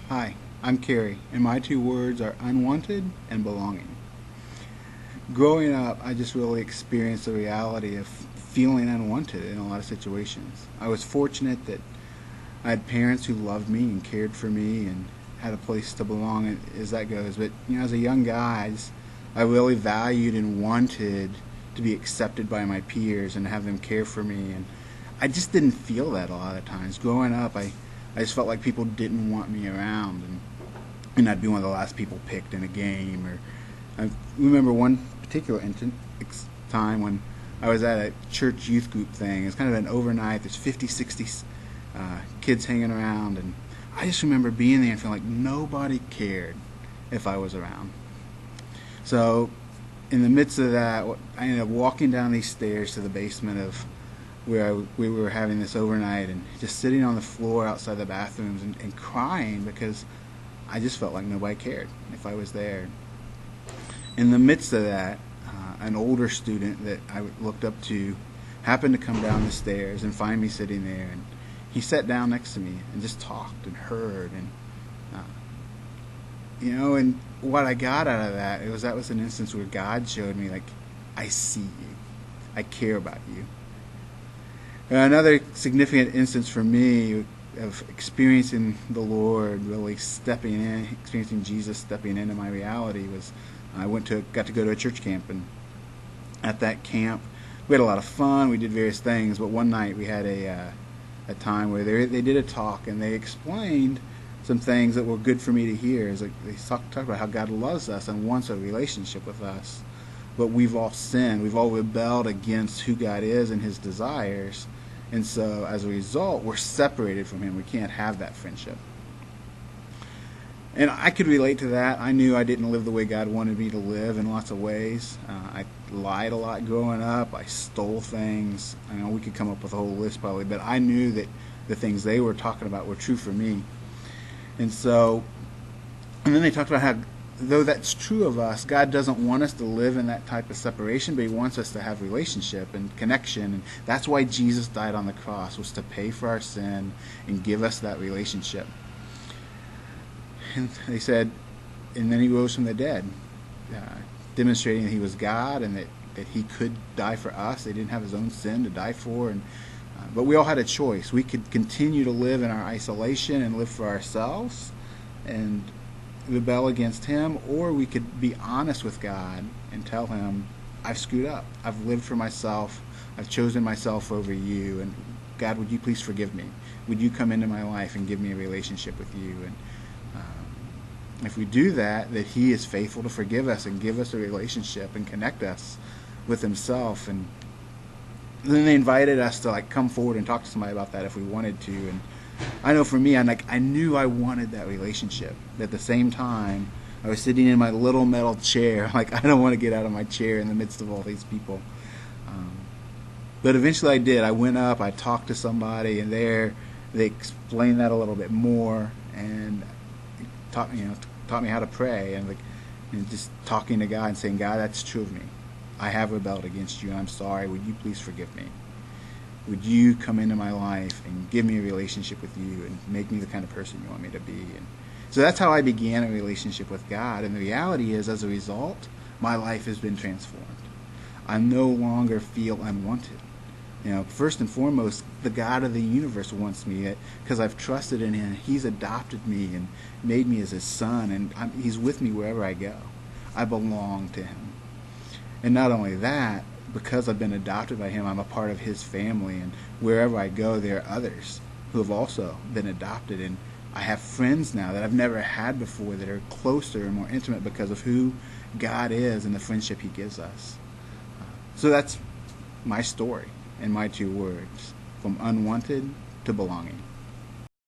Hi, I'm Cary, and my two words are unwanted and belonging. Growing up, I just really experienced the reality of feeling unwanted in a lot of situations. I was fortunate that I had parents who loved me and cared for me and had a place to belong as that goes. But, as a young guy, I really valued and wanted to be accepted by my peers and to have them care for me. And I just didn't feel that a lot of times. Growing up, I just felt like people didn't want me around. And I'd be one of the last people picked in a game. Or I remember one particular time when I was at a church youth group thing. It's kind of an overnight. There's 50, 60 kids hanging around, and I just remember being there and feeling like nobody cared if I was around. So, in the midst of that, I ended up walking down these stairs to the basement of where we were having this overnight, and just sitting on the floor outside the bathrooms and crying because I just felt like nobody cared if I was there. In the midst of that, an older student that I looked up to happened to come down the stairs and find me sitting there, and he sat down next to me and just talked and heard, and and what I got out of that was an instance where God showed me, like, I see you, I care about you. Another significant instance for me of experiencing the Lord really stepping in, experiencing Jesus stepping into my reality was I got to go to a church camp, and at that camp we had a lot of fun. We did various things, but one night we had a time where they did a talk and they explained some things that were good for me to hear. It's like they talked about how God loves us and wants a relationship with us, but we've all sinned. We've all rebelled against who God is and His desires, and so as a result, we're separated from Him. We can't have that friendship. And I could relate to that. I knew I didn't live the way God wanted me to live in lots of ways. I lied a lot growing up. I stole things. I know we could come up with a whole list probably, but I knew that the things they were talking about were true for me. And then they talked about how, though that's true of us, God doesn't want us to live in that type of separation, but He wants us to have relationship and connection. And that's why Jesus died on the cross, was to pay for our sin and give us that relationship. And they said, and then He rose from the dead, demonstrating that He was God and that He could die for us. They didn't have His own sin to die for. But we all had a choice. We could continue to live in our isolation and live for ourselves and rebel against Him, or we could be honest with God and tell Him, I've screwed up. I've lived for myself. I've chosen myself over you. And God, would you please forgive me? Would you come into my life and give me a relationship with you? And if we do that He is faithful to forgive us and give us a relationship and connect us with Himself. And then they invited us to come forward and talk to somebody about that if we wanted to. And I know for me, I knew I wanted that relationship. But at the same time, I was sitting in my little metal chair. I don't want to get out of my chair in the midst of all these people. But eventually I did. I went up, I talked to somebody, and they explained that a little bit more and taught me how to pray, and just talking to God and saying, God, that's true of me. I have rebelled against you. I'm sorry. Would you please forgive me? Would you come into my life and give me a relationship with you and make me the kind of person you want me to be? And so that's how I began a relationship with God. And the reality is, as a result, my life has been transformed. I no longer feel unwanted. First and foremost, the God of the universe wants me because I've trusted in Him. He's adopted me and made me as His son, and He's with me wherever I go. I belong to Him. And not only that, because I've been adopted by Him, I'm a part of His family, and wherever I go, there are others who have also been adopted, and I have friends now that I've never had before that are closer and more intimate because of who God is and the friendship He gives us. So that's my story in my two words, from unwanted to belonging.